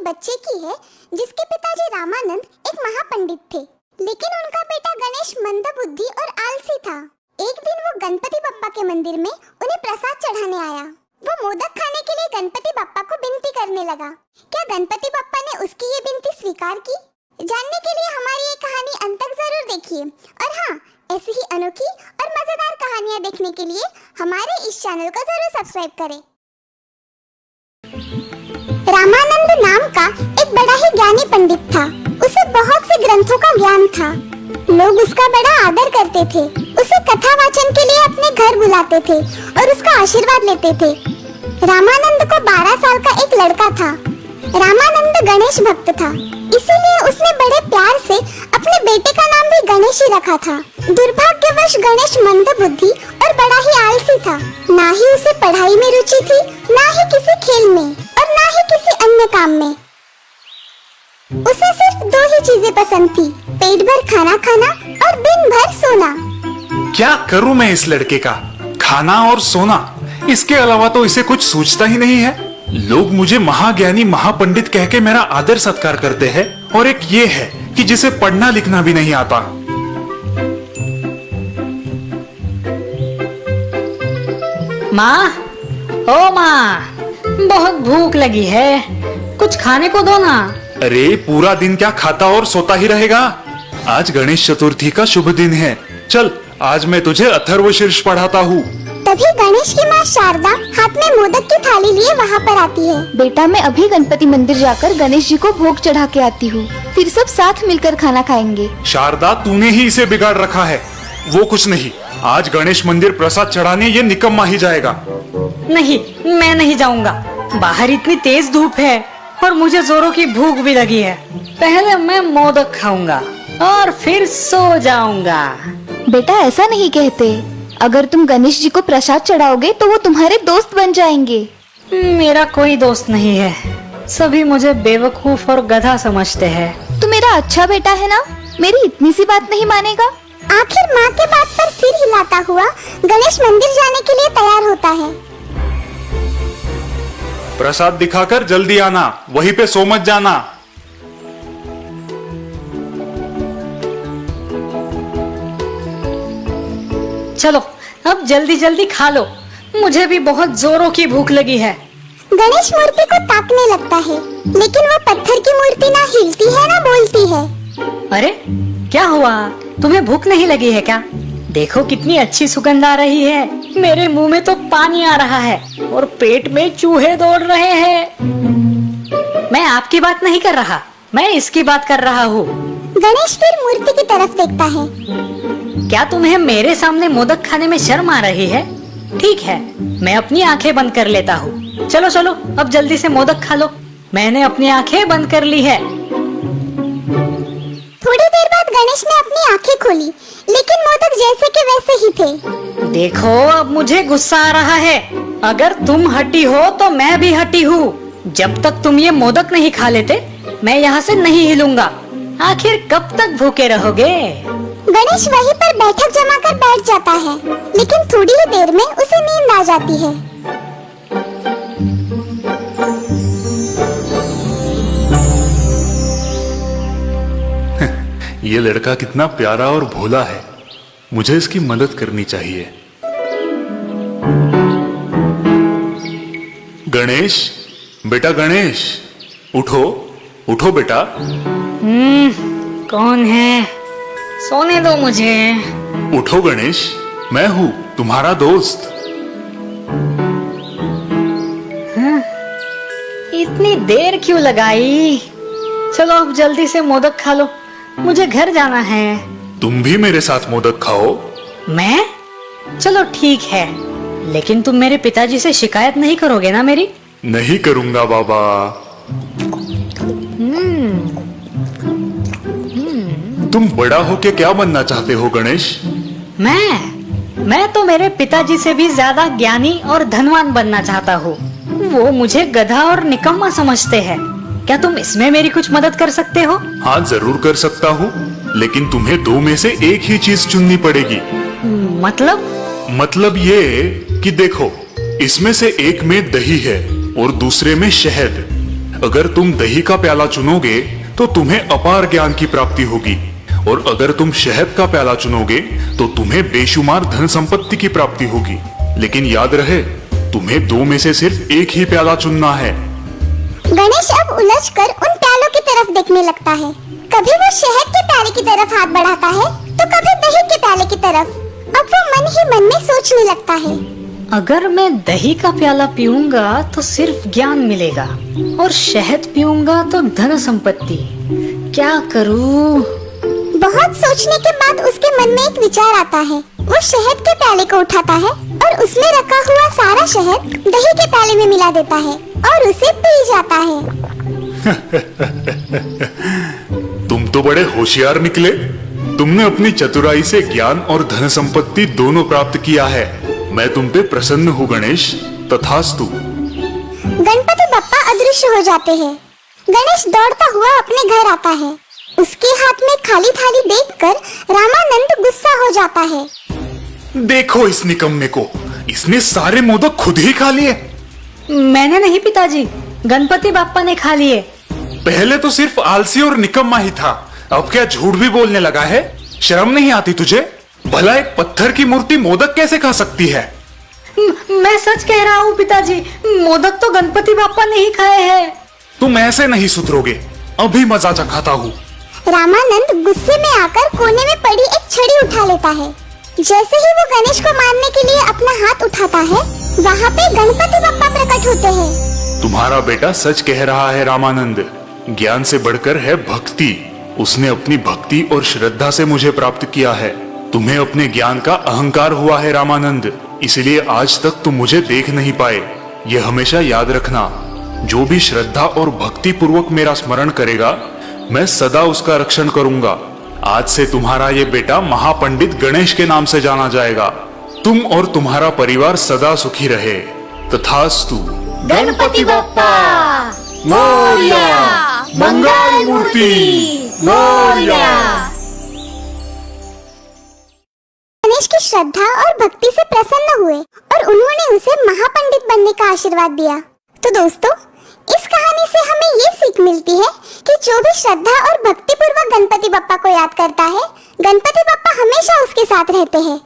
बच्चे की है जिसके पिताजी रामानंद एक महापंडित थे, लेकिन उनका बेटा गणेश मंदबुद्धि और आलसी था। एक दिन वो गणपति बप्पा के मंदिर में उन्हें प्रसाद चढ़ाने आया। वो मोदक खाने के लिए गणपति बप्पा को विनती करने लगा। क्या गणपति बप्पा ने उसकी ये विनती स्वीकार की? जानने के लिए हमारी ये कहानी अंत तक जरूर देखिए। और हाँ, ऐसी ही अनोखी और मजेदार कहानियाँ देखने के लिए हमारे इस चैनल को जरूर सब्सक्राइब करें। रामानंद नाम का एक बड़ा ही ज्ञानी पंडित था। उसे बहुत से ग्रंथों का ज्ञान था। लोग उसका बड़ा आदर करते थे। उसे कथा वाचन के लिए अपने घर बुलाते थे और उसका आशीर्वाद लेते थे। रामानंद को 12 साल का एक लड़का था। रामानंद गणेश भक्त था, इसीलिए उसने बड़े प्यार से अपने बेटे का नाम भी गणेश ही रखा था। दुर्भाग्यवश गणेश मंदबुद्धि और बड़ा ही आलसी था। ना ही उसे पढ़ाई में रुचि थी, ना ही किसी खेल में और ना ही किसी अन्य काम में। उसे सिर्फ 2 ही चीजें पसंद थी, पेट भर खाना खाना और दिन भर सोना। क्या करूं मैं इस लड़के का? खाना और सोना, इसके अलावा तो इसे कुछ सूझता ही नहीं है। लोग मुझे महाज्ञानी महापंडित कह के मेरा आदर सत्कार करते हैं, और एक ये है कि जिसे पढ़ना लिखना भी नहीं आता। माँ, ओ माँ, बहुत भूख लगी है, कुछ खाने को दो ना। अरे पूरा दिन क्या खाता और सोता ही रहेगा? आज गणेश चतुर्थी का शुभ दिन है। चल, आज मैं तुझे अथर्वशीर्ष पढ़ाता हूँ। तभी गणेश की माँ शारदा हाथ में मोदक की थाली लिए वहाँ पर आती है। बेटा, मैं अभी गणपति मंदिर जाकर गणेश जी को भोग चढ़ा के आती हूँ, फिर सब साथ मिलकर खाना खाएंगे। शारदा, तूने ही इसे बिगाड़ रखा है। वो कुछ नहीं, आज गणेश मंदिर प्रसाद चढ़ाने ये निकम्मा ही जाएगा। नहीं, मैं नहीं जाऊंगा। बाहर इतनी तेज धूप है और मुझे जोरों की भूख भी लगी है। पहले मैं मोदक खाऊंगा और फिर सो जाऊंगा। बेटा, ऐसा नहीं कहते। अगर तुम गणेश जी को प्रसाद चढ़ाओगे तो वो तुम्हारे दोस्त बन जाएंगे। मेरा कोई दोस्त नहीं है, सभी मुझे बेवकूफ और गधा समझते हैं। तू मेरा अच्छा बेटा है ना, मेरी इतनी सी बात नहीं मानेगा? आखिर माँ के बात पर सिर हिलाता हुआ गणेश मंदिर जाने के लिए तैयार होता है। प्रसाद दिखाकर जल्दी आना, वहीं पे सो मत जाना। चलो, अब जल्दी जल्दी खा लो, मुझे भी बहुत जोरों की भूख लगी है। गणेश मूर्ति को ताकने लगता है, लेकिन वो पत्थर की मूर्ति ना हिलती है ना बोलती है। अरे क्या हुआ, तुम्हें भूख नहीं लगी है क्या? देखो कितनी अच्छी सुगंध आ रही है। मेरे मुंह में तो पानी आ रहा है और पेट में चूहे दौड़ रहे हैं। मैं आपकी बात नहीं कर रहा, मैं इसकी बात कर रहा हूँ। गणेश फिर मूर्ति की तरफ देखता है। क्या तुम्हें मेरे सामने मोदक खाने में शर्म आ रही है? ठीक है, मैं अपनी आंखें बंद कर लेता हूँ। चलो चलो, अब जल्दी से मोदक खा लो। मैंने अपनी आंखें बंद कर ली है। थोड़ी देर बाद गणेश ने अपनी आंखें खोली, लेकिन मोदक जैसे के वैसे ही थे। देखो, अब मुझे गुस्सा आ रहा है। अगर तुम हटी हो तो मैं भी हटी हूँ। जब तक तुम ये मोदक नहीं खा लेते, मैं यहाँ से नहीं हिलूंगा। आखिर कब तक भूखे रहोगे? गणेश वहीं पर बैठक जमा कर बैठ जाता है, लेकिन थोड़ी ही देर में उसे नींद आ जाती है। ये लड़का कितना प्यारा और भोला है, मुझे इसकी मदद करनी चाहिए। गणेश, बेटा गणेश, उठो उठो बेटा। कौन है? सोने दो मुझे। उठो गणेश, मैं हूँ तुम्हारा दोस्त। इतनी देर क्यों लगाई? चलो अब जल्दी से मोदक खा लो, मुझे घर जाना है। तुम भी मेरे साथ मोदक खाओ। मैं? चलो ठीक है, लेकिन तुम मेरे पिताजी से शिकायत नहीं करोगे ना मेरी? नहीं करूंगा बाबा। तुम बड़ा होके क्या बनना चाहते हो गणेश? मैं तो मेरे पिताजी से भी ज्यादा ज्ञानी और धनवान बनना चाहता हूँ। वो मुझे गधा और निकम्मा समझते हैं। क्या तुम इसमें मेरी कुछ मदद कर सकते हो? हाँ, जरूर कर सकता हूँ, लेकिन तुम्हें 2 में से एक ही चीज चुननी पड़ेगी। मतलब ये कि देखो, इसमें से एक में दही है और दूसरे में शहद। अगर तुम दही का प्याला चुनोगे तो तुम्हें अपार ज्ञान की प्राप्ति होगी, और अगर तुम शहद का प्याला चुनोगे तो तुम्हें बेशुमार धन संपत्ति की प्राप्ति होगी। लेकिन याद रहे, तुम्हें दो में से सिर्फ एक ही प्याला चुनना है। गणेश अब उलझकर उन प्यालों की तरफ देखने लगता है। कभी वो शहद के प्याले की तरफ हाथ बढ़ाता है तो कभी दही के प्याले की तरफ। अब वो मन ही मन में सोचने लगता है, अगर मैं दही का प्याला पीऊंगा तो सिर्फ ज्ञान मिलेगा, और शहद पीऊंगा तो धन संपत्ति। क्या करूं? बहुत सोचने के बाद उसके मन में एक विचार आता है। वो शहद के प्याले को उठाता है और उसमें रखा हुआ सारा शहद दही के प्याले में मिला देता है और उसे पी जाता है। तुम तो बड़े होशियार निकले। तुमने अपनी चतुराई से ज्ञान और धन संपत्ति दोनों प्राप्त किया है। मैं तुम पे प्रसन्न हूँ गणेश। तथास्तु। गणपति बप्पा अदृश्य हो जाते हैं। गणेश दौड़ता हुआ अपने घर आता है। उसके हाथ में खाली थाली देखकर रामानंद गुस्सा हो जाता है। देखो इस निकम्मे को, इसने सारे मोदक खुद ही खा लिए। मैंने नहीं पिताजी, गणपति बाप्पा ने खा लिए। पहले तो सिर्फ आलसी और निकम्मा ही था, अब क्या झूठ भी बोलने लगा है? शर्म नहीं आती तुझे? भला एक पत्थर की मूर्ति मोदक कैसे खा सकती है? मैं सच कह रहा हूँ पिताजी, मोदक तो गणपति बाप्पा ने ही खाए हैं। तुम ऐसे नहीं सुधरोगे, अभी मजा चखाता हूँ। रामानंद गुस्से में आकर कोने में पड़ी एक छड़ी उठा लेता है। जैसे ही वो गणेश को मारने के लिए अपना हाथ उठाता है, वहाँ पे गणपति बप्पा प्रकट होते हैं। तुम्हारा बेटा सच कह रहा है रामानंद। ज्ञान से बढ़कर है भक्ति। उसने अपनी भक्ति और श्रद्धा से मुझे प्राप्त किया है। तुम्हें अपने ज्ञान का अहंकार हुआ है रामानंद, इसलिए आज तक तुम मुझे देख नहीं पाए। यह हमेशा याद रखना, जो भी श्रद्धा और भक्ति पूर्वक मेरा स्मरण करेगा, मैं सदा उसका रक्षण करूंगा। आज से तुम्हारा ये बेटा महापंडित गणेश के नाम से जाना जाएगा। तुम और तुम्हारा परिवार सदा सुखी रहे। तथास्तु। गणपति बप्पा मोरया। मंगल मूर्ति मोरया। गणेश की श्रद्धा और भक्ति से प्रसन्न हुए और उन्होंने उसे महापंडित बनने का आशीर्वाद दिया। तो दोस्तों, इस कहानी से हमें ये सीख मिलती है कि जो भी श्रद्धा और भक्ति पूर्वक गणपति बप्पा को याद करता है, गणपति बप्पा हमेशा उसके साथ रहते हैं।